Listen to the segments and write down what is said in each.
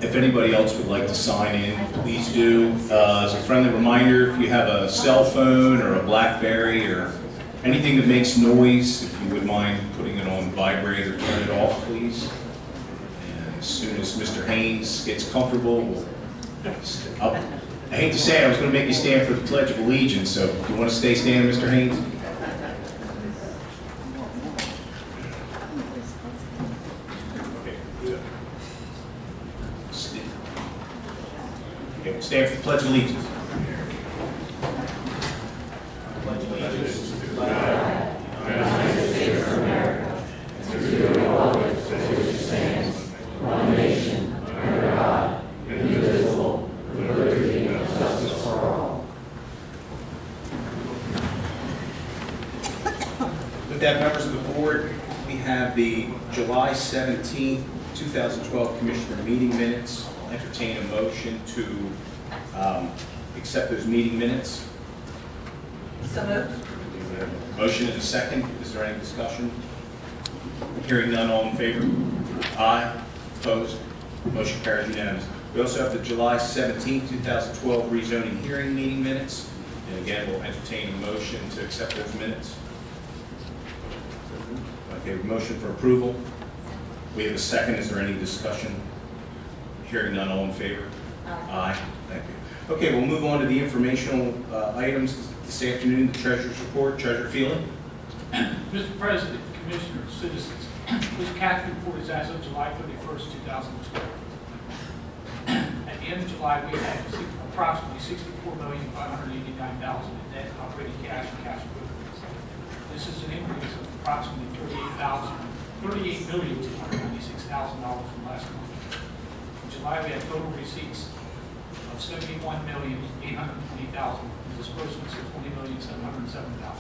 If anybody else would like to sign in, please do. As a friendly reminder, if you have a cell phone or a BlackBerry or anything that makes noise, if you would mind putting it on vibrate or turn it off, please. And as soon as Mr. Haynes gets comfortable, we'll I hate to say it, I was going to make you stand for the Pledge of Allegiance, so do you want to stay standing, Mr. Haynes? Okay, stand for the Pledge of Allegiance. Pledge of Allegiance to the flag of the United States of America, and to the republic for which it stands, one nation, under God, indivisible, with liberty and justice for all. With that, members of the board, we have the July 17th, 2012 Commissioner meeting minutes. I'll entertain a motion to accept those meeting minutes. So moved. Motion is a second. Is there any discussion? Hearing none, all in favor? Aye. Opposed? Motion carries unanimously. We also have the July 17, 2012 rezoning hearing meeting minutes. And again, we'll entertain a motion to accept those minutes. Okay, motion for approval. We have a second. Is there any discussion? Hearing none, all in favor? Aye. Thank you. Okay, we'll move on to the informational items this afternoon. The Treasurer's Report. Treasurer Feely. Mr. President, Commissioners, citizens, this cash report is as of July 31st, 2012. At the end of July, we had approximately $64,589,000 in net operating cash and cash equivalents. This is an increase of approximately $38,296,000 from last month. In July, we had total receipts of $71,820,000 and disbursements of $20,707,000.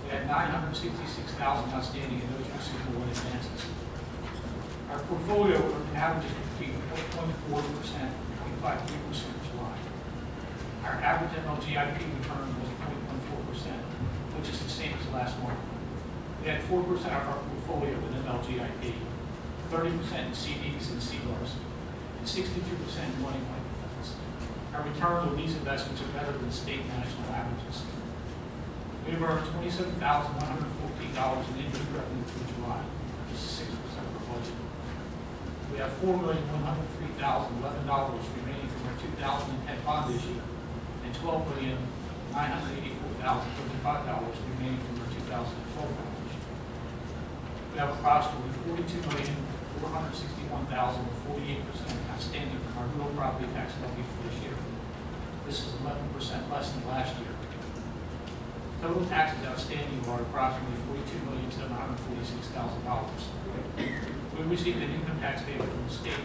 We had $966,000 outstanding in those receivable and advances. Our portfolio averages between 0.4% and 0.53% in July. Our average MLGIP return was 0.14%, which is the same as last month. We had 4% of our portfolio with MLGIP, 30% in CDs and CDARS, and 62% in money market funds. Our returns on these investments are better than state and national averages. We have earned $27,114 in interest revenue for July, which is 6% of our budget. We have $4,103,011 remaining from our 2010 bond issue, and $12,984,035 remaining from our 2012 bond issue. We have approximately $42,461,000, or 48% outstanding from our real property tax levy for this year. This is 11% less than last year. Total taxes outstanding are approximately $42,746,000. We received an income tax payment from the state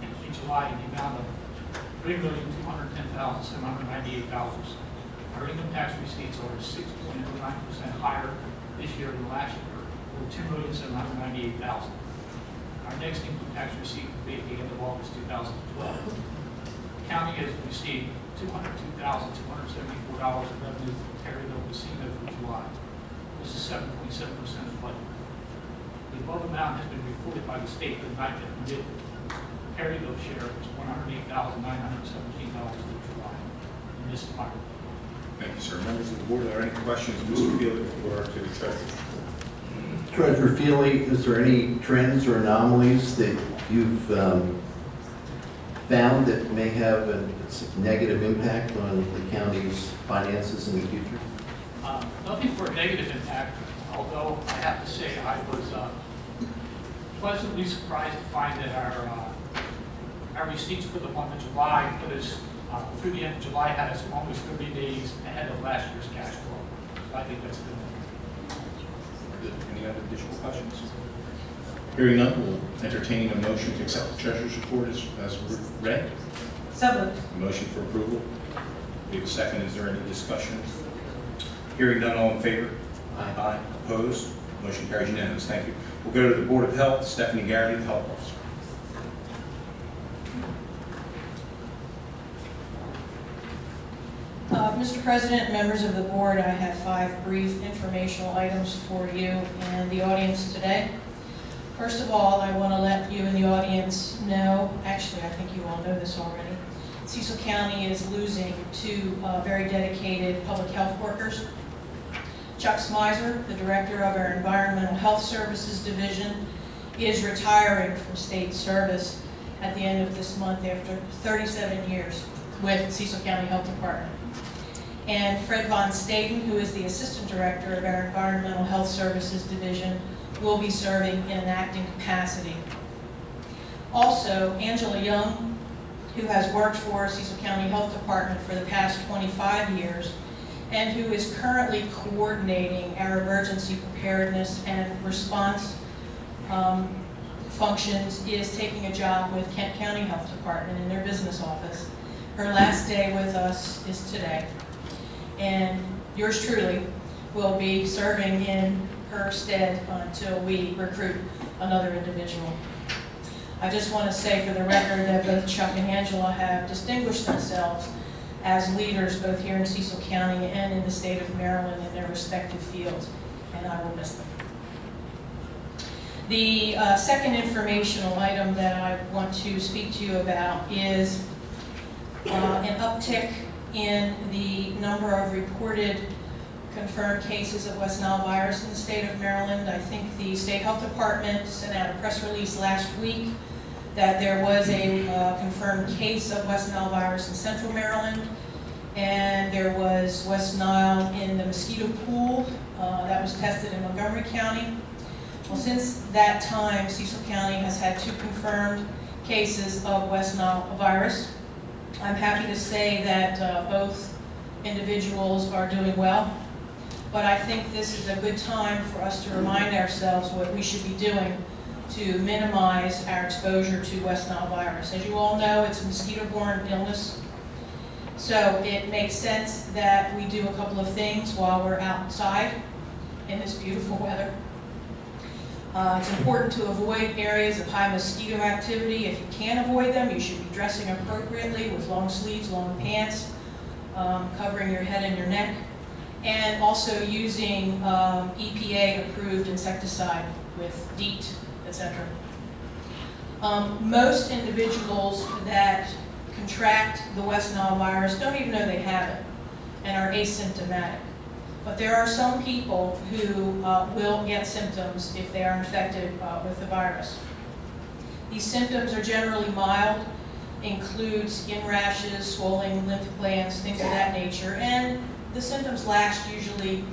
in July in the amount of $3,210,798. Our income tax receipts are 6.09% higher this year than last year, or $2,798,000. Our next income tax receipt will be at the end of August 2012. The county has received $202,274 in revenue from Perryville Casino for July. This is 7.7% of the budget. The above amount has been reported by the state but not yet permitted. Perryville share was $108,917 for July in this department. Thank you, sir. Members of the board, are there any questions, Mr. Feely, or to the Treasurer? Treasurer Feely, is there any trends or anomalies that you've found that may have a negative impact on the county's finances in the future? Nothing for a negative impact, although I have to say I was pleasantly surprised to find that our receipts for the month of July put us through the end of July had us almost 30 days ahead of last year's cash flow. So I think that's good. Any other additional questions? Hearing none, we'll entertain a motion to accept the Treasurer's Report as read. So moved. A motion for approval. We have a second. Is there any discussion? Hearing none, all in favor? Aye. Aye. Opposed? Motion carries unanimous. Thank you. We'll go to the Board of Health. Stephanie Garrity, the Health Officer. Mr. President, members of the board, I have 5 brief informational items for you and the audience today. First of all, I want to let you in the audience know, actually I think you all know this already, Cecil County is losing two very dedicated public health workers. Chuck Smizer, the director of our Environmental Health Services Division, is retiring from state service at the end of this month after 37 years with Cecil County Health Department. And Fred Von Staden, who is the assistant director of our Environmental Health Services Division, will be serving in an acting capacity. Also, Angela Young, who has worked for Cecil County Health Department for the past 25 years, and who is currently coordinating our emergency preparedness and response functions, is taking a job with Kent County Health Department in their business office. Her last day with us is today, and yours truly will be serving in her stead until we recruit another individual. I just want to say for the record that both Chuck and Angela have distinguished themselves as leaders both here in Cecil County and in the state of Maryland in their respective fields, and I will miss them. The second informational item that I want to speak to you about is an uptick in the number of reported confirmed cases of West Nile virus in the state of Maryland. I think the State Health Department sent out a press release last week that there was a confirmed case of West Nile virus in Central Maryland, and there was West Nile in the mosquito pool that was tested in Montgomery County. Well, since that time, Cecil County has had 2 confirmed cases of West Nile virus. I'm happy to say that both individuals are doing well, but I think this is a good time for us to remind ourselves what we should be doing to minimize our exposure to West Nile virus. As you all know, it's a mosquito-borne illness, so it makes sense that we do a couple of things while we're outside in this beautiful weather. It's important to avoid areas of high mosquito activity. If you can avoid them, you should be dressing appropriately with long sleeves, long pants, covering your head and your neck, and also using EPA-approved insecticide with DEET, etc. Most individuals that contract the West Nile virus don't even know they have it and are asymptomatic. But there are some people who will get symptoms if they are infected with the virus. These symptoms are generally mild, include skin rashes, swollen lymph glands, things of that nature, and the symptoms last usually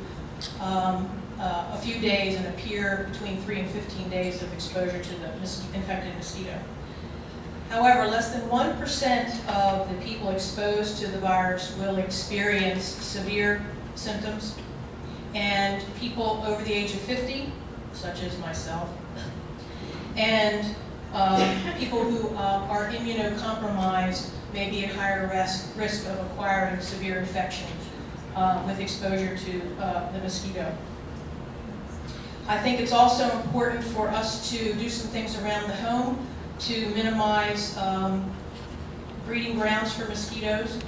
a few days and appear between 3 and 15 days of exposure to the infected mosquito. However, less than 1% of the people exposed to the virus will experience severe symptoms, and people over the age of 50, such as myself, and people who are immunocompromised may be at higher risk of acquiring severe infection with exposure to the mosquito. I think it's also important for us to do some things around the home to minimize breeding grounds for mosquitoes,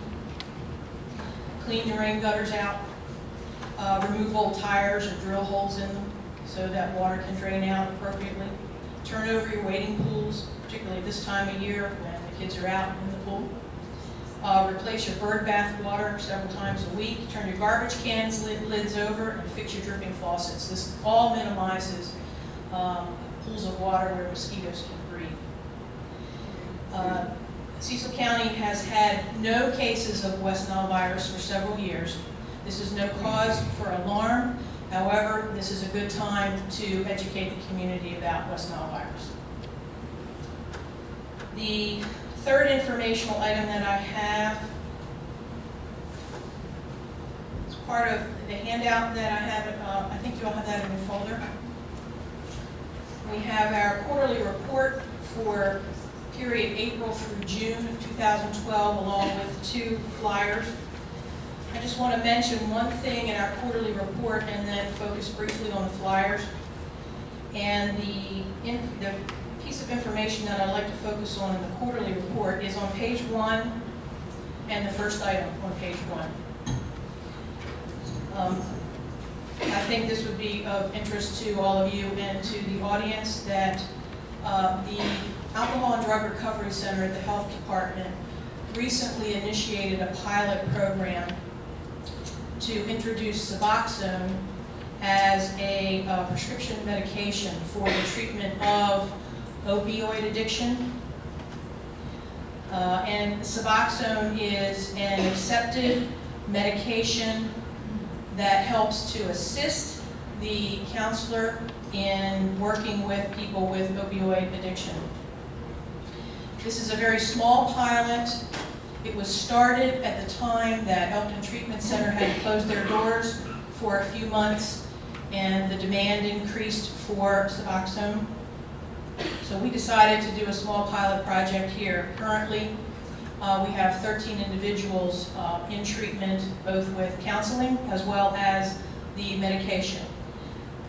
clean your rain gutters out, remove old tires or drill holes in them so that water can drain out appropriately. Turn over your wading pools, particularly this time of year when the kids are out in the pool. Replace your bird bath water several times a week. Turn your garbage cans lids over and fix your dripping faucets. This all minimizes pools of water where mosquitoes can breed. Cecil County has had no cases of West Nile virus for several years. This is no cause for alarm. However, this is a good time to educate the community about West Nile virus. The third informational item that I have is part of the handout that I have. I think you all have that in your folder. We have our quarterly report for period April through June of 2012, along with 2 flyers. I just want to mention one thing in our quarterly report and then focus briefly on the flyers. And the piece of information that I'd like to focus on in the quarterly report is on page 1 and the first item on page 1. I think this would be of interest to all of you and to the audience that the Alcohol and Drug Recovery Center at the Health Department recently initiated a pilot program to introduce Suboxone as a prescription medication for the treatment of opioid addiction. And Suboxone is an accepted medication that helps to assist the counselor in working with people with opioid addiction. This is a very small pilot. It was started at the time that Elkton Treatment Center had closed their doors for a few months, and the demand increased for Suboxone. So we decided to do a small pilot project here. Currently, we have 13 individuals in treatment, both with counseling as well as the medication.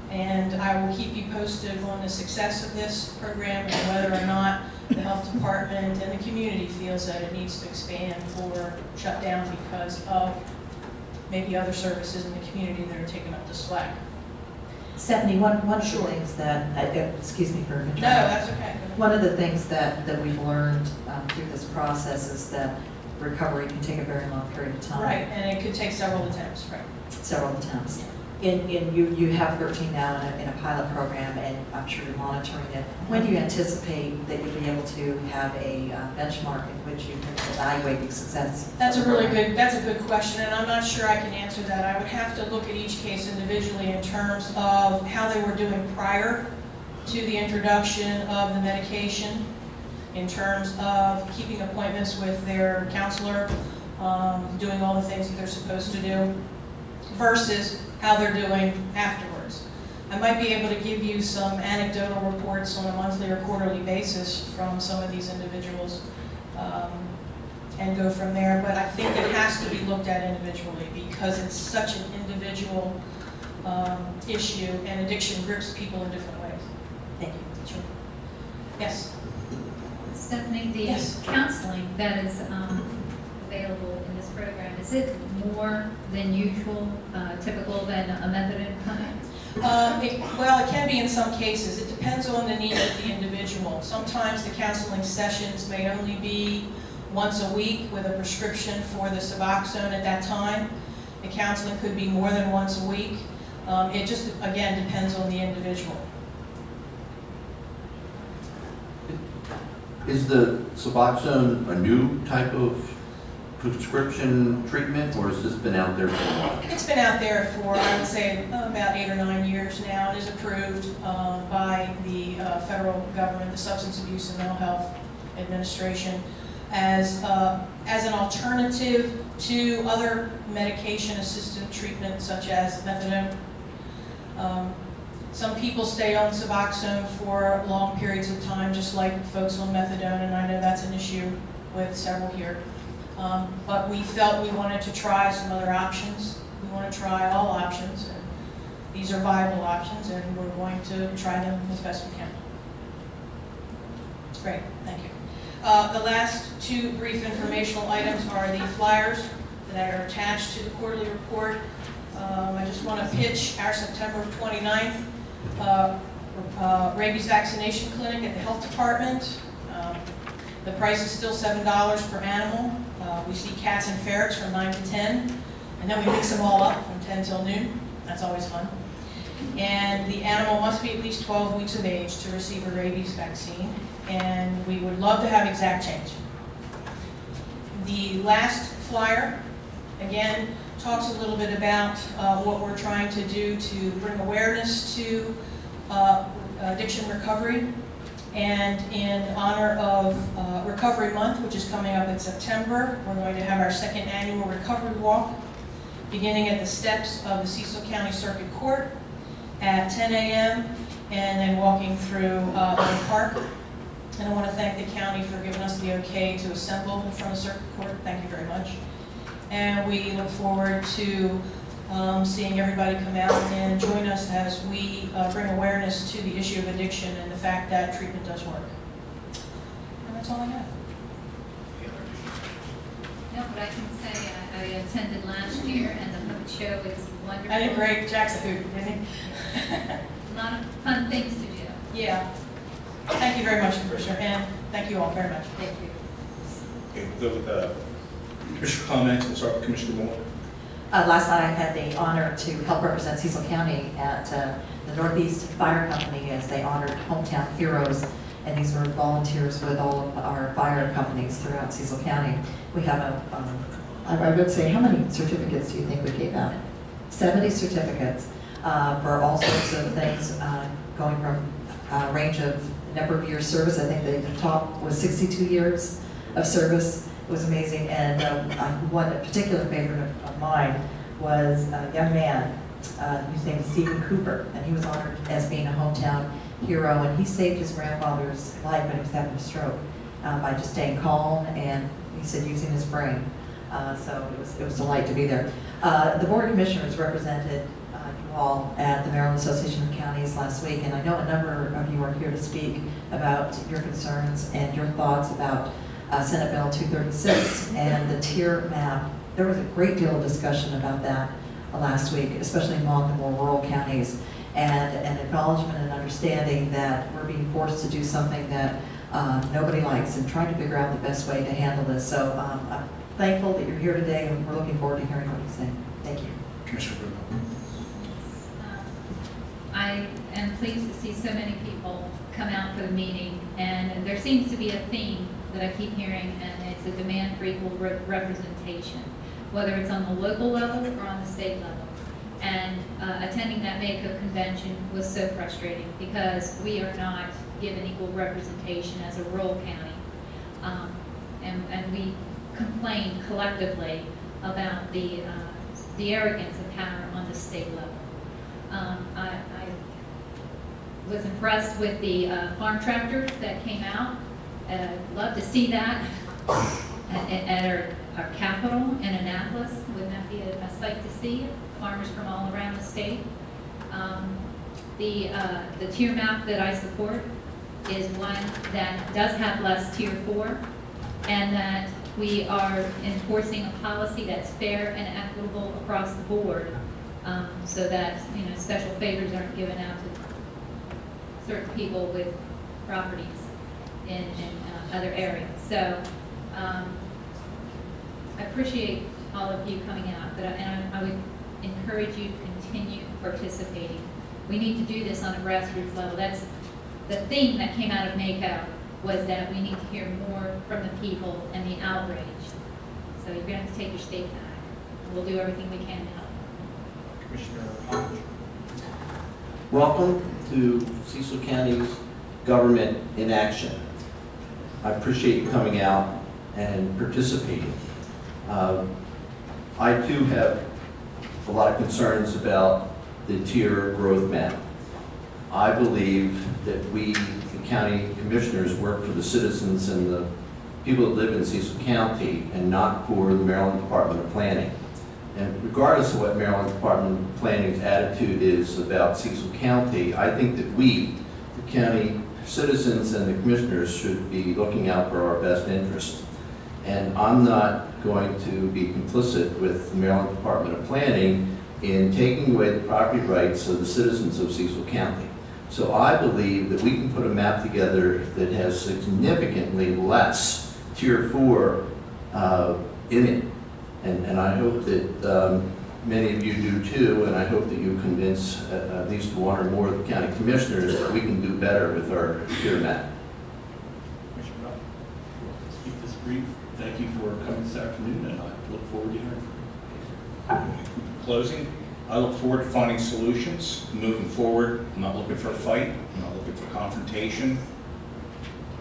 And I will keep you posted on the success of this program and whether or not the health department and the community feels that it needs to expand or shut down because of maybe other services in the community that are taking up the slack. Stephanie, one of the Sure. things that, excuse me for interrupting. No, that's okay. One of the things that we've learned through this process is that recovery can take a very long period of time. Right, and it could take several attempts, right? Several attempts. You have 13 now in a pilot program, and I'm sure you're monitoring it. When do you anticipate that you'll be able to have a benchmark in which you can evaluate the success? That's a good question, and I'm not sure I can answer that. I would have to look at each case individually in terms of how they were doing prior to the introduction of the medication, in terms of keeping appointments with their counselor, doing all the things that they're supposed to do, versus how they're doing afterwards. I might be able to give you some anecdotal reports on a monthly or quarterly basis from some of these individuals and go from there, but I think it has to be looked at individually because it's such an individual issue, and addiction grips people in different ways. Thank you. Sure. Yes? Stephanie, the Yes. counseling that is available in this program, is it more than usual, typical than a methadone clinic? Well, it can be in some cases. It depends on the need of the individual. Sometimes the counseling sessions may only be once a week with a prescription for the Suboxone at that time. The counseling could be more than once a week. It just, again, depends on the individual. Is the Suboxone a new type of prescription treatment, or has this been out there for a while? It's been out there for, I would say, about 8 or 9 years now. It is approved by the federal government, the Substance Abuse and Mental Health Administration, as an alternative to other medication-assisted treatments such as methadone. Some people stay on Suboxone for long periods of time, just like folks on methadone, and I know that's an issue with several here. But we felt we wanted to try some other options. We want to try all options, and these are viable options, and we're going to try them as best we can. Great, thank you. The last two brief informational items are the flyers that are attached to the quarterly report. I just want to pitch our September 29th rabies vaccination clinic at the health department. The price is still $7 per animal. We see cats and ferrets from 9 to 10, and then we mix them all up from 10 till noon. That's always fun. And the animal must be at least 12 weeks of age to receive a rabies vaccine, and we would love to have exact change. The last flyer, again, talks a little bit about what we're trying to do to bring awareness to addiction recovery. And in honor of Recovery Month, which is coming up in September, we're going to have our second annual recovery walk, beginning at the steps of the Cecil County Circuit Court at 10 a.m. and then walking through the park. And I want to thank the county for giving us the okay to assemble in front of Circuit Court. Thank you very much. And we look forward to seeing everybody come out and join us as we bring awareness to the issue of addiction and the fact that treatment does work. And that's all I have. No, but I can say I attended last year, and the puppet show is wonderful. I did great. Jack's a hoot, didn't he? A lot of fun things to do. Yeah. Thank you very much, Commissioner, and thank you all very much. Thank you. Okay, we'll go with Commissioner comments. We'll start with Commissioner Moore. Last night I had the honor to help represent Cecil County at the Northeast Fire Company as they honored hometown heroes. And these were volunteers with all of our fire companies throughout Cecil County. We have I would say, how many certificates do you think we gave out? 70 certificates for all sorts of things, going from a range of number of years service. I think the top was 62 years of service. It was amazing. And one particular favorite of mine was a young man whose name is Stephen Cooper, and he was honored as being a hometown hero, and he saved his grandfather's life when he was having a stroke by just staying calm and, he said, using his brain. So it was a delight to be there. The Board of Commissioners represented you all at the Maryland Association of Counties last week, and I know a number of you are here to speak about your concerns and your thoughts about Senate Bill 236 and the tier map. There was a great deal of discussion about that last week, especially among the more rural counties, and an acknowledgement and understanding that we're being forced to do something that nobody likes and trying to figure out the best way to handle this. So I'm thankful that you're here today, and we're looking forward to hearing what you say. Thank you. Commissioner Bruno. I am pleased to see so many people come out for the meeting, and there seems to be a theme that I keep hearing, and it's a demand for equal representation, whether it's on the local level or on the state level. And attending that MACO convention was so frustrating because we are not given equal representation as a rural county. And we complained collectively about the arrogance of power on the state level. I was impressed with the farm tractors that came out. Love to see that at our capital in Annapolis. Wouldn't that be a sight to see? Farmers from all around the state. The tier map that I support is one that does have less tier 4, and that we are enforcing a policy that's fair and equitable across the board, so that special favors aren't given out to certain people with properties in other areas. So I appreciate all of you coming out, but I would encourage you to continue participating. We need to do this on a grassroots level. That's the theme that came out of MACO, was that we need to hear more from the people and the outrage. So you're going to have to take your state back. We'll do everything we can to help. Commissioner Hodge. Welcome to Cecil County's Government in Action. I appreciate you coming out and participating. I too have a lot of concerns about the tier growth map. I believe that we, the county commissioners, work for the citizens and the people that live in Cecil County and not for the Maryland Department of Planning. And regardless of what Maryland Department of Planning's attitude is about Cecil County, I think that we, the county citizens and the commissioners, should be looking out for our best interest. And I'm not going to be complicit with the Maryland Department of Planning in taking away the property rights of the citizens of Cecil County. So I believe that we can put a map together that has significantly less tier 4 in it. And I hope that many of you do too, and I hope that you convince at least one or more of the county commissioners that we can do better with our tier map. Commissioner Rupp, let's keep this brief. Thank you for coming this afternoon, and I look forward to hearing from you. Closing, I look forward to finding solutions, moving forward. I'm not looking for a fight. I'm not looking for confrontation.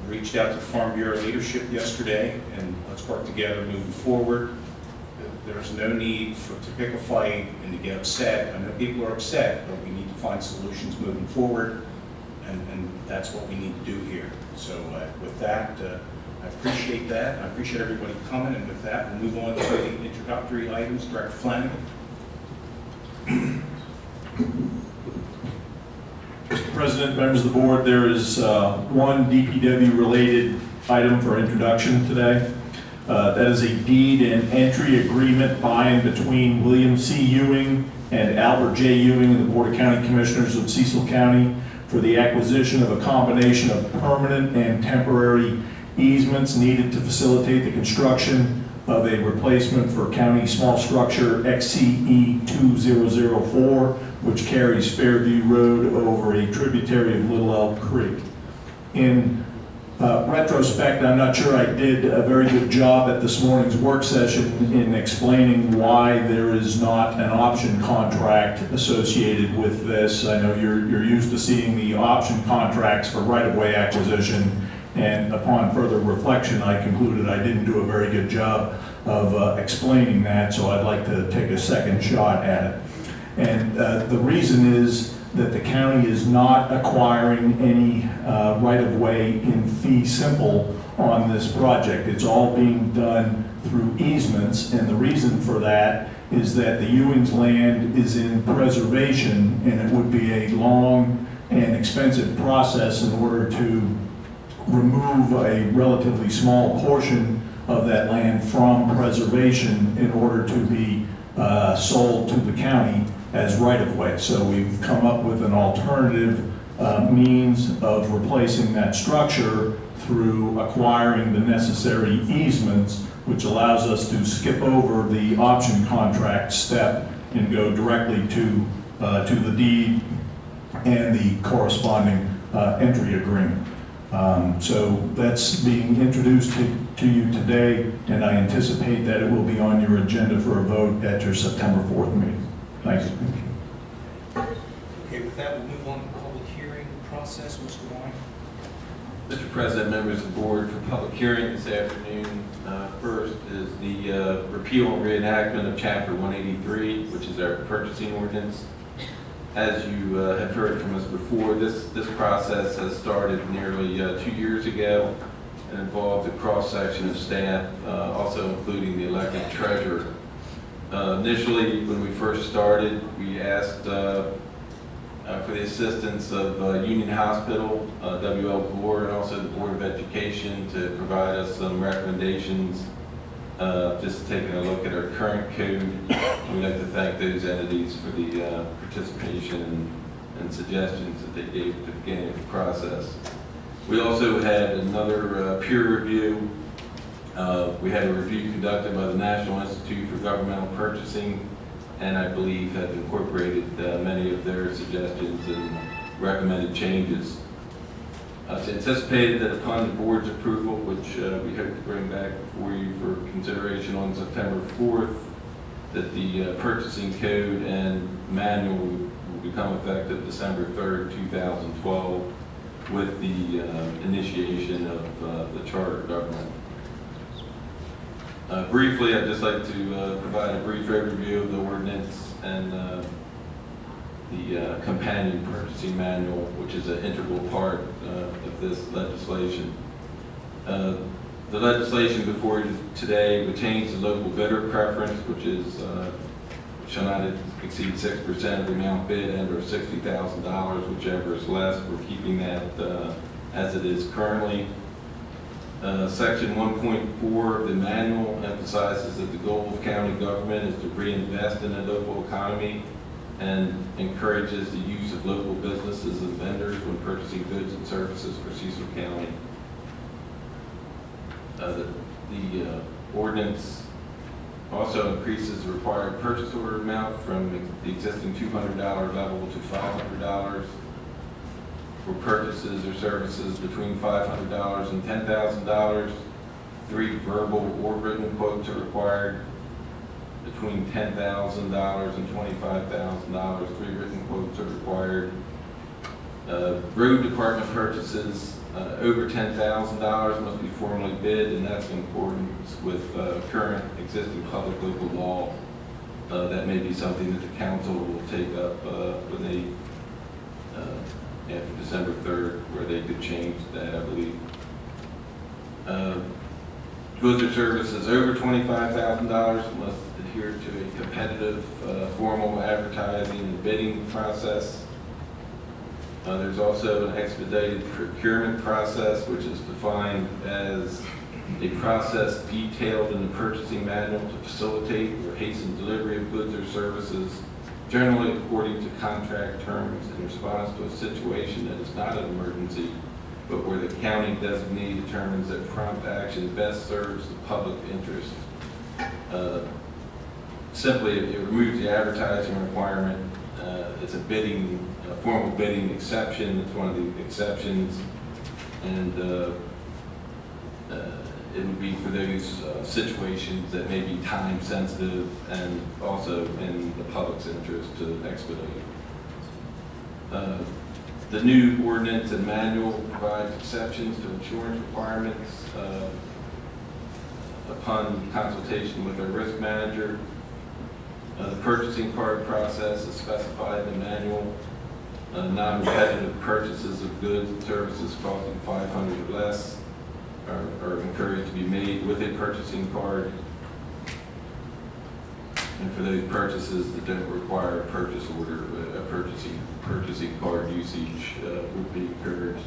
I reached out to Farm Bureau leadership yesterday, and let's work together moving forward. There's no need to pick a fight and to get upset. I know people are upset, but we need to find solutions moving forward, and that's what we need to do here. So with that, I appreciate that. I appreciate everybody coming, and with that, we'll move on to the introductory items. Director Flanagan. Mr. President, members of the board, there is one DPW-related item for introduction today. That is a deed and entry agreement by and between William C. Ewing and Albert J. Ewing of the Board of County Commissioners of Cecil County for the acquisition of a combination of permanent and temporary easements needed to facilitate the construction of a replacement for County Small Structure XCE 2004, which carries Fairview Road over a tributary of Little Elk Creek. In retrospect, I'm not sure I did a very good job at this morning's work session in explaining why there is not an option contract associated with this. I know you're used to seeing the option contracts for right-of-way acquisition, and upon further reflection, I concluded I didn't do a very good job of explaining that, so I'd like to take a second shot at it. And the reason is that the county is not acquiring any right-of-way in fee simple on this project. It's all being done through easements, and the reason for that is that the Ewing's land is in preservation, and it would be a long and expensive process in order to remove a relatively small portion of that land from preservation in order to be sold to the county as right-of-way. So we've come up with an alternative means of replacing that structure through acquiring the necessary easements, which allows us to skip over the option contract step and go directly to the deed and the corresponding entry agreement. So that's being introduced to you today, and I anticipate that it will be on your agenda for a vote at your September 4th meeting. Thanks. Okay, with that, we'll move on to the public hearing process. Mr. Wine. Mr. President, members of the board, for public hearing this afternoon, first is the repeal and reenactment of Chapter 183, which is our purchasing ordinance. As you have heard from us before, this process has started nearly 2 years ago and involved a cross-section of staff, also including the elected treasurer. Initially, when we first started, we asked for the assistance of Union Hospital, W.L. Gore, and also the Board of Education to provide us some recommendations, just taking a look at our current code. We'd like to thank those entities for the participation and suggestions that they gave at the beginning of the process. We also had another peer review. We had a review conducted by the National Institute for Governmental Purchasing, and I believe have incorporated many of their suggestions and recommended changes. It's anticipated that upon the board's approval, which we hope to bring back before you for consideration on September 4th, that the purchasing code and manual will become effective December 3rd, 2012, with the initiation of the charter of government. Briefly, I'd just like to provide a brief overview of the ordinance and the companion purchasing manual, which is an integral part of this legislation. The legislation before you today would change the local bidder preference, which is shall not exceed 6% of the amount bid and or $60,000, whichever is less. We're keeping that as it is currently. Section 1.4 of the manual emphasizes that the goal of county government is to reinvest in the local economy and encourages the use of local businesses and vendors when purchasing goods and services for Cecil County. The ordinance also increases the required purchase order amount from the existing $200 level to $500 for purchases or services between $500 and $10,000. 3 verbal or written quotes are required. Between $10,000 and $25,000, 3 written quotes are required. Road department purchases over $10,000 must be formally bid, and that's in accordance with current existing public local law. That may be something that the council will take up when they, after December 3rd, where they could change that, I believe. Goods or services over $25,000 must adhere to a competitive formal advertising and bidding process. There's also an expedited procurement process, which is defined as a process detailed in the purchasing manual to facilitate or hasten delivery of goods or services generally according to contract terms in response to a situation that is not an emergency, but where the county designee determines that prompt action best serves the public interest. Simply, it removes the advertising requirement. It's a formal bidding exception. It's one of the exceptions, and it would be for those situations that may be time sensitive and also in the public's interest to expedite. The new ordinance and manual provides exceptions to insurance requirements upon consultation with our risk manager. The purchasing card process is specified in the manual. Non-repetitive purchases of goods and services costing $500 or less are encouraged to be made with a purchasing card. And for those purchases that don't require a purchase order, a purchasing card usage would be encouraged.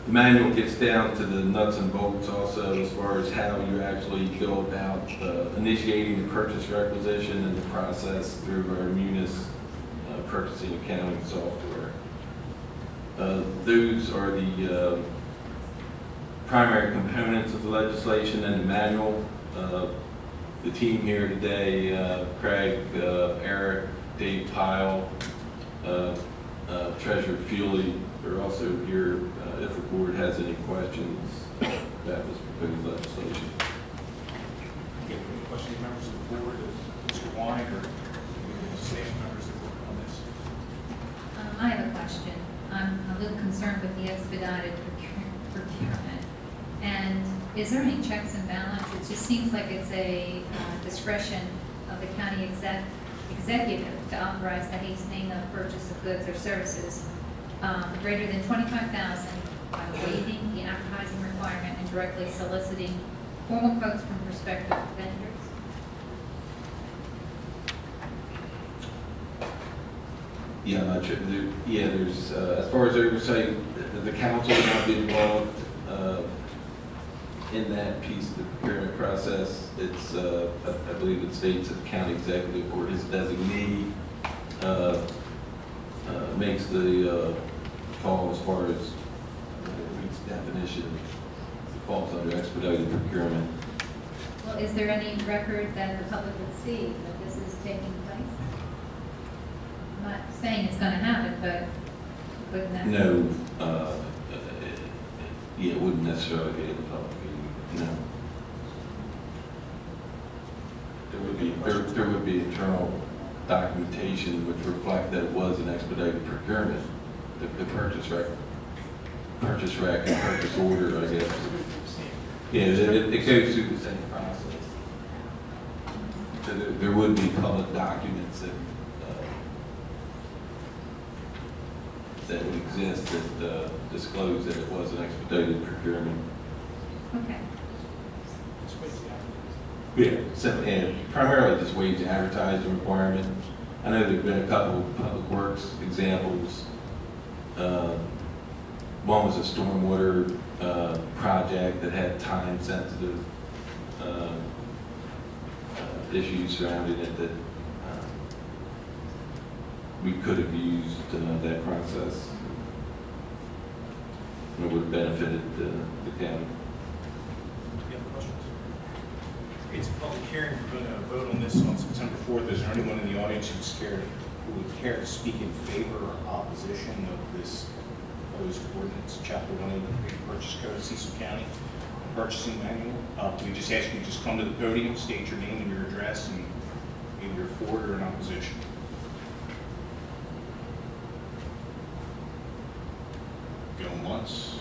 The manual gets down to the nuts and bolts also as far as how you actually go about initiating the purchase requisition and the process through our Munis purchasing accounting software. Those are the primary components of the legislation and the manual. The team here today, Craig, Eric, Dave Pyle, Treasurer Feely, are also here if the board has any questions about this proposed legislation. Any questions, members of the board, Mr. Weig or staff members that work on this? I have a question. I'm a little concerned with the expedited procurement. And is there any checks and balances? It just seems like it's a discretion of the county executive to authorize the hastening of purchase of goods or services greater than $25,000 by waiving the advertising requirement and directly soliciting formal quotes from prospective vendors. Yeah, I'm not sure. Yeah, there's, as far as oversight, the council will not be involved in that piece of the procurement process. It's, I believe it states that the county executive or his designee makes the call as far as meets definition. It falls under expedited procurement. Well, is there any record that the public would see that this is taking place? I'm not saying it's going to happen, but wouldn't that? No, yeah, it wouldn't necessarily be in the public meeting, no. There would be internal documentation which reflect that it was an expedited procurement. The purchase rec and purchase order, I guess. Yeah, it goes through the same process. So there would be public documents that would exist that disclose that it was an expedited procurement. Okay. Yeah, and primarily just waive the advertising requirement. I know there've been a couple of public works examples. One was a stormwater project that had time-sensitive issues surrounding it that we could have used that process. And it would have benefited the county. Any other questions? It's a public hearing. We're going to vote on this on September 4th. Is there anyone in the audience who would care to speak in favor or opposition of this proposed ordinance, Chapter 183 Purchase Code, Cecil County Purchasing Manual? We just ask you to just come to the podium, state your name and your address, and either you're for it or in opposition. Going once,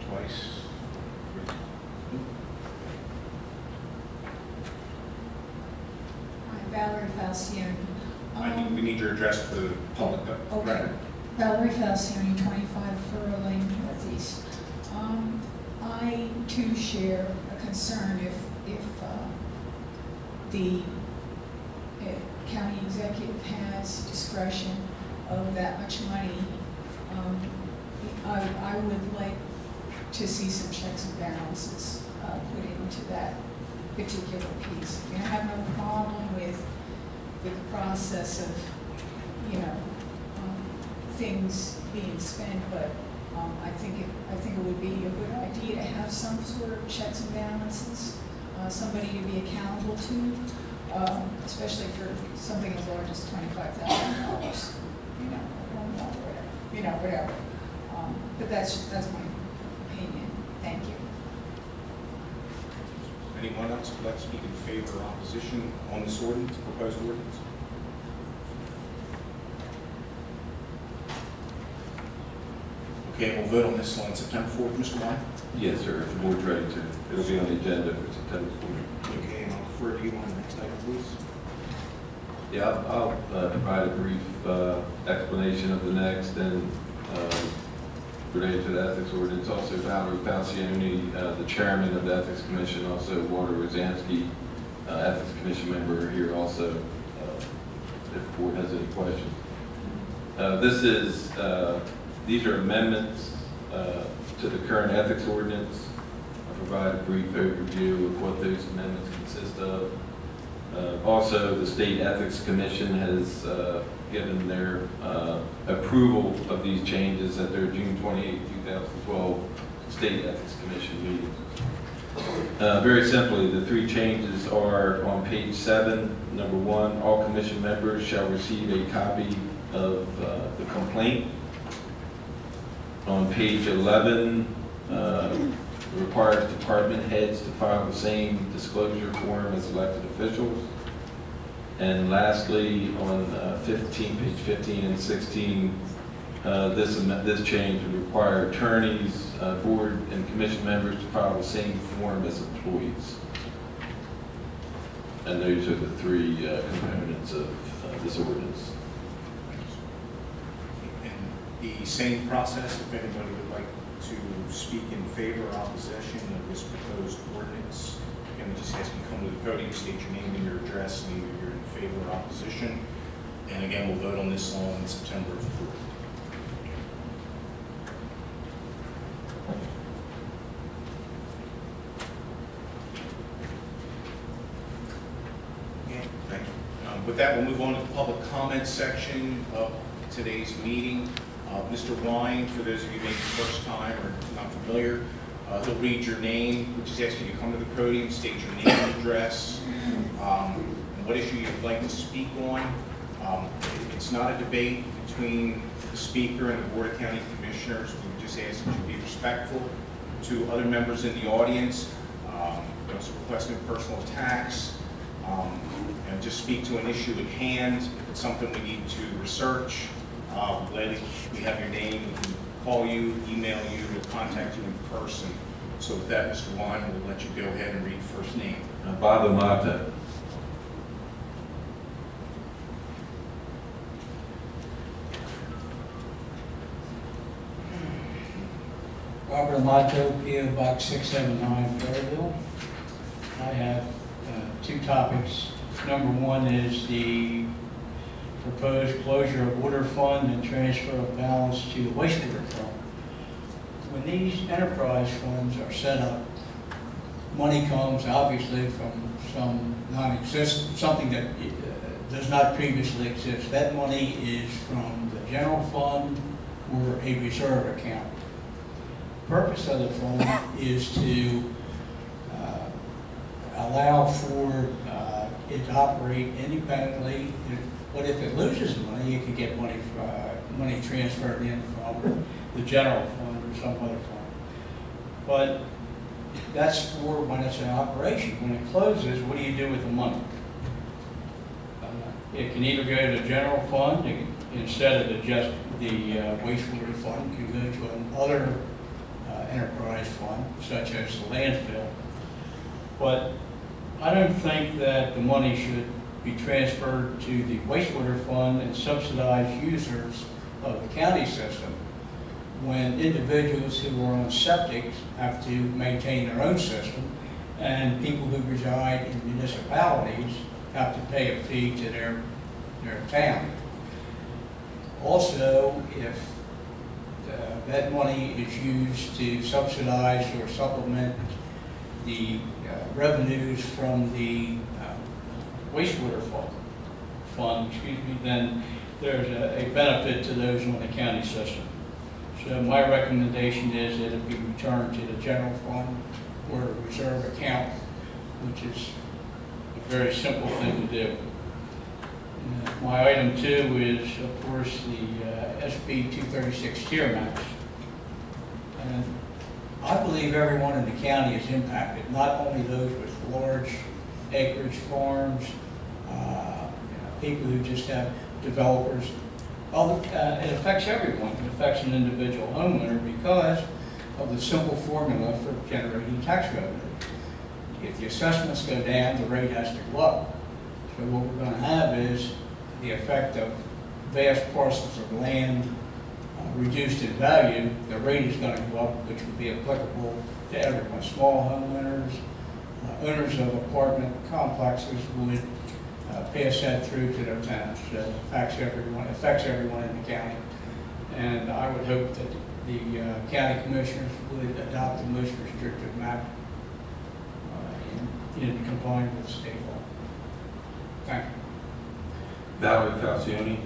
twice. Valerie Falcioni. We need your address for the public. Okay. Right. Valerie Falcioni, 25 Furrow Lane Northeast. I too share a concern if the county executive has discretion of that much money. I would like to see some checks and balances put into that particular piece. I have no problem with with the process of, you know, things being spent, but I think it would be a good idea to have some sort of checks and balances, somebody to be accountable to, especially for something as large as $25,000. You know, or more, whatever. You know, whatever. But that's my opinion. Thank you. Anyone else would like to speak in favor or opposition on this ordinance, proposed ordinance? Okay, we'll vote on this on September 4th, Mr. Wine. Yes, sir, if the board's ready to. It'll be on the agenda for September 4th. Okay, and I'll refer to you on the next item, please. Yeah, I'll provide a brief explanation of the next and related to the ethics ordinance. Also, Valerie Falcioni, the chairman of the Ethics Commission, also Walter Rosansky, Ethics Commission member, are here also, if the board has any questions. These are amendments to the current ethics ordinance. I'll provide a brief overview of what those amendments consist of. Also, the State Ethics Commission has given their approval of these changes at their June 28, 2012 State Ethics Commission meeting. Very simply, the three changes are on page 7. Number 1, all commission members shall receive a copy of the complaint. On page 11, requires department heads to file the same disclosure form as elected officials. And lastly, on page 15 and 16, this change would require attorneys, board and commission members to file the same form as employees. And those are the three components of this ordinance. And the same process, if anybody would like to speak in favor or opposition of this proposed ordinance, again, we just ask you to come to the podium, state your name and your address, and either you're in favor or opposition. And again, we'll vote on this on September 4th. Okay, thank you. With that, we'll move on to the public comment section of today's meeting. Mr. Wine, for those of you maybe first time or not familiar, he'll read your name. We'll just ask you to come to the podium, state your name and address, and what issue you'd like to speak on. It's not a debate between the speaker and the Board of County Commissioners. We just ask that you be respectful to other members in the audience. We're also requesting personal attacks, and just speak to an issue at hand. If it's something we need to research, gladly we have your name. We can call you, email you, or contact you in person. So with that, Mr. Wine, we'll let you go ahead and read first name. Bob Amata. Robert Amato, P.O. Box 679, Fairville. I have two topics. Number one is the proposed closure of water fund and transfer of balance to the wastewater fund. When these enterprise funds are set up, money comes obviously from some non-existent, something that does not previously exist. That money is from the general fund or a reserve account. The purpose of the fund is to allow for it to operate independently. But if it loses money, it could get money transferred in from the general fund or some other fund. But that's for when it's in operation. When it closes, what do you do with the money? It can either go to the general fund instead of the wastewater fund. It can go to another enterprise fund, such as the landfill. But I don't think that the money should be transferred to the wastewater fund and subsidize users of the county system when individuals who are on septic have to maintain their own system and people who reside in municipalities have to pay a fee to their town. Also, if that money is used to subsidize or supplement the revenues from the wastewater fund, then there's a benefit to those on the county system. So my recommendation is that it be returned to the general fund or a reserve account, which is a very simple thing to do. My item 2 is, of course, the SB 236 tier maps. And I believe everyone in the county is impacted, not only those with large acreage farms, people who just have developers. It affects everyone. It affects an individual homeowner because of the simple formula for generating tax revenue. If the assessments go down, the rate has to go up. So what we're going to have is the effect of vast parcels of land reduced in value. The rate is going to go up, which would be applicable to everyone. Small homeowners, owners of apartment complexes would pass that through to their tenants. So it affects everyone in the county. And I would hope that the county commissioners would adopt the most restrictive map in compliance with state law. Thank you. Valerie Falcioni.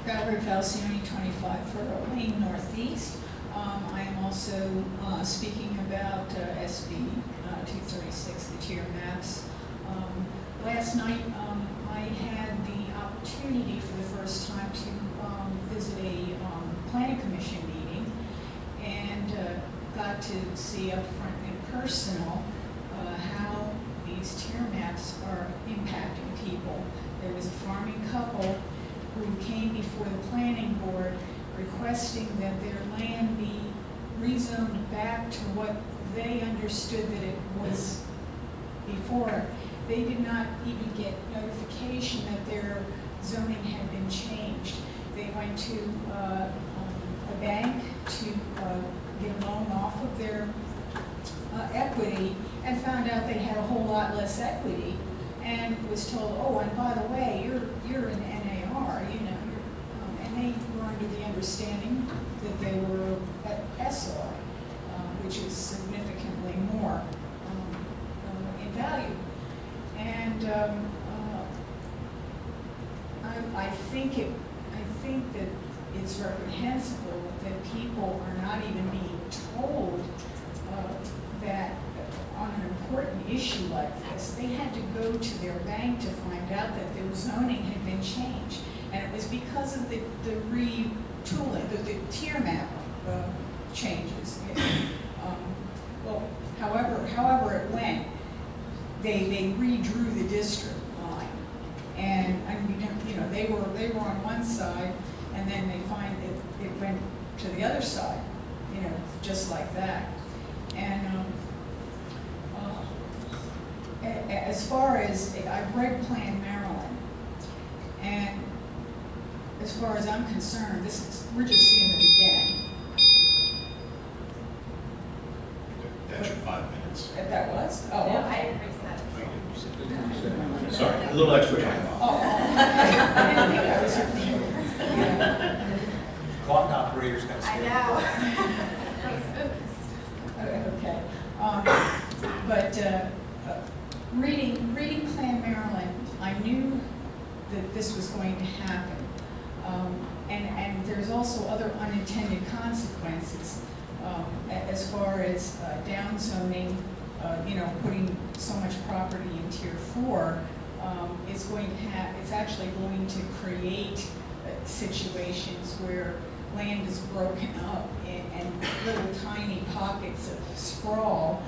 Valerie Falcioni, 25 Furrow Lane Northeast. I am also speaking about SB 236, the tier maps. Last night I had the opportunity for the first time to visit a planning commission meeting and got to see up front and personal how these tier maps are impacting people. There was a farming couple who came before the planning board requesting that their land be rezoned back to what they understood that it was before. They did not even get notification that their zoning had been changed. They went to a bank to get a loan off of their equity and found out they had a whole lot less equity and was told, oh, and by the way, you're an NAR, you know, and they were under the understanding that they were at SR, which is significantly more in value. And I think that it's reprehensible that people are not even being told that on an important issue like this, they had to go to their bank to find out that their zoning had been changed. And it was because of the retooling, the tier map changes. Well, however it went, they redrew the district line. And you know, they were on one side, and then they find it went to the other side, you know, just like that. And as far as, I've read Plan Maryland, and as far as I'm concerned, we're just seeing the beginning. That's your 5 minutes. That was? Oh, No, okay. I increased that. Sorry, a little extra time. Oh, I didn't think I was here. Clock operator's got to I stay. know. Okay. But reading Plan Maryland, I knew that this was going to happen. And there's also other unintended consequences as far as downzoning, you know, putting so much property in Tier 4. It's actually going to create situations where land is broken up and little tiny pockets of sprawl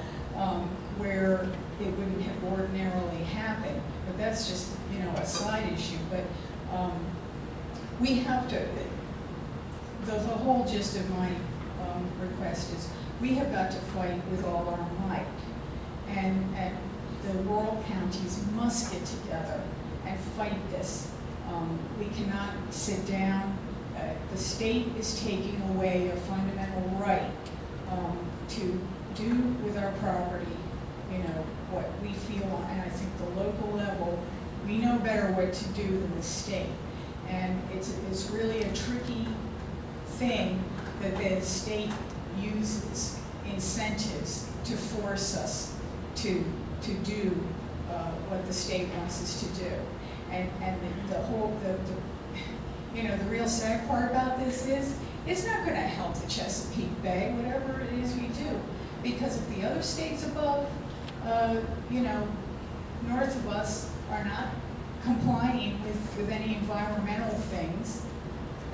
where it wouldn't have ordinarily happened. But that's just, you know, a side issue. But we have to, the whole gist of my request is we have got to fight with all our might. And the rural counties must get together and fight this. We cannot sit down. The state is taking away a fundamental right to do with our property, you know, what we feel, and I think the local level, we know better what to do than the state. And it's really a tricky thing that the state uses incentives to force us to to do what the state wants us to do. And the whole, you know, the real sad part about this is, it's not going to help the Chesapeake Bay, whatever it is we do. Because if the other states above, you know, north of us are not complying with any environmental things,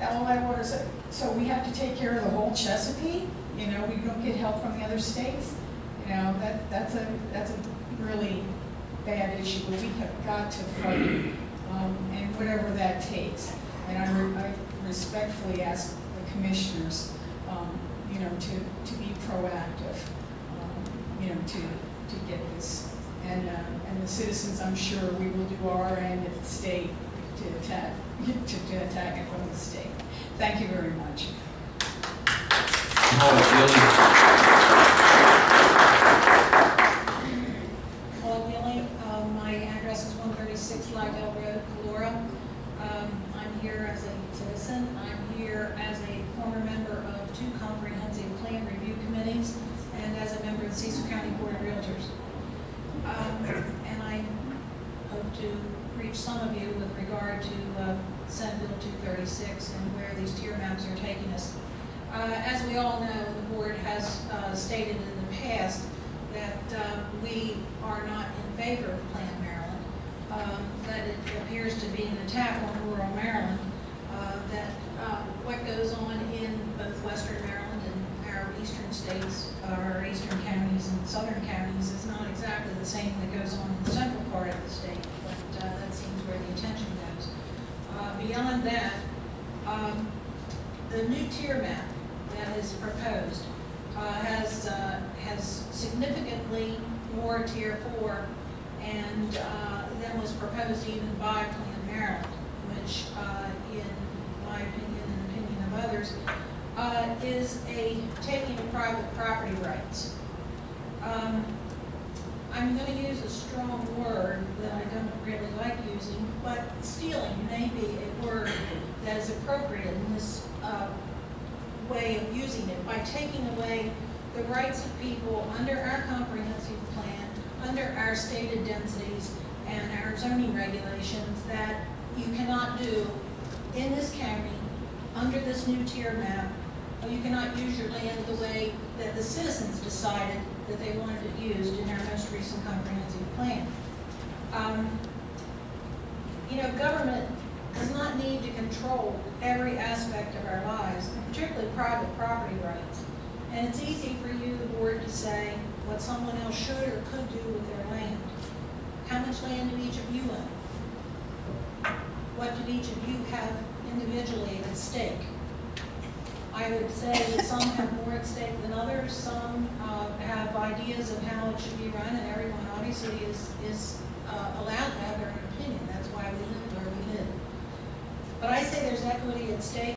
all that water, so we have to take care of the whole Chesapeake? You know, we don't get help from the other states? You know, that's a really bad issue, but we have got to fight, and whatever that takes. And I respectfully ask the commissioners, you know, to be proactive, you know, to get this. And the citizens, I'm sure we will do our end at the state to attack it from the state. Thank you very much. Paul Gilly, my address is 136 Lydell Road, Calora. I'm here as a citizen. I'm here as a former member of 2 comprehensive plan review committees and as a member of the Cecil County Board of Realtors. And I hope to reach some of you with regard to Senate Bill 236 and where these tier maps are taking us. As we all know, the board has stated in the past that we are not in favor of Planned Maryland, that it appears to be an attack on rural Maryland, that what goes on in both Western Maryland and our eastern states, our eastern counties and southern counties is not exactly the same that goes on in the central part of the state, but that seems where the attention goes. Beyond that, the new tier map that is proposed has significantly more tier 4 and than was proposed even by Planned Maryland, which in my opinion and the opinion of others is a taking of private property rights. I'm going to use a strong word that I don't really like using, but stealing may be a word that is appropriate in this way of using it, by taking away the rights of people under our comprehensive plan, under our stated densities and our zoning regulations that you cannot do in this county under this new tier map. You cannot use your land the way that the citizens decided that they wanted it used in our most recent comprehensive plan. You know, government does not need to control every aspect of our lives, particularly private property rights. And it's easy for you, the board, to say what someone else should or could do with their land. How much land do each of you own? What did each of you have individually at stake? I would say that some have more at stake than others. Some have ideas of how it should be run, and everyone obviously is allowed to have their own opinion. That's why we live where we live. But I say there's equity at stake.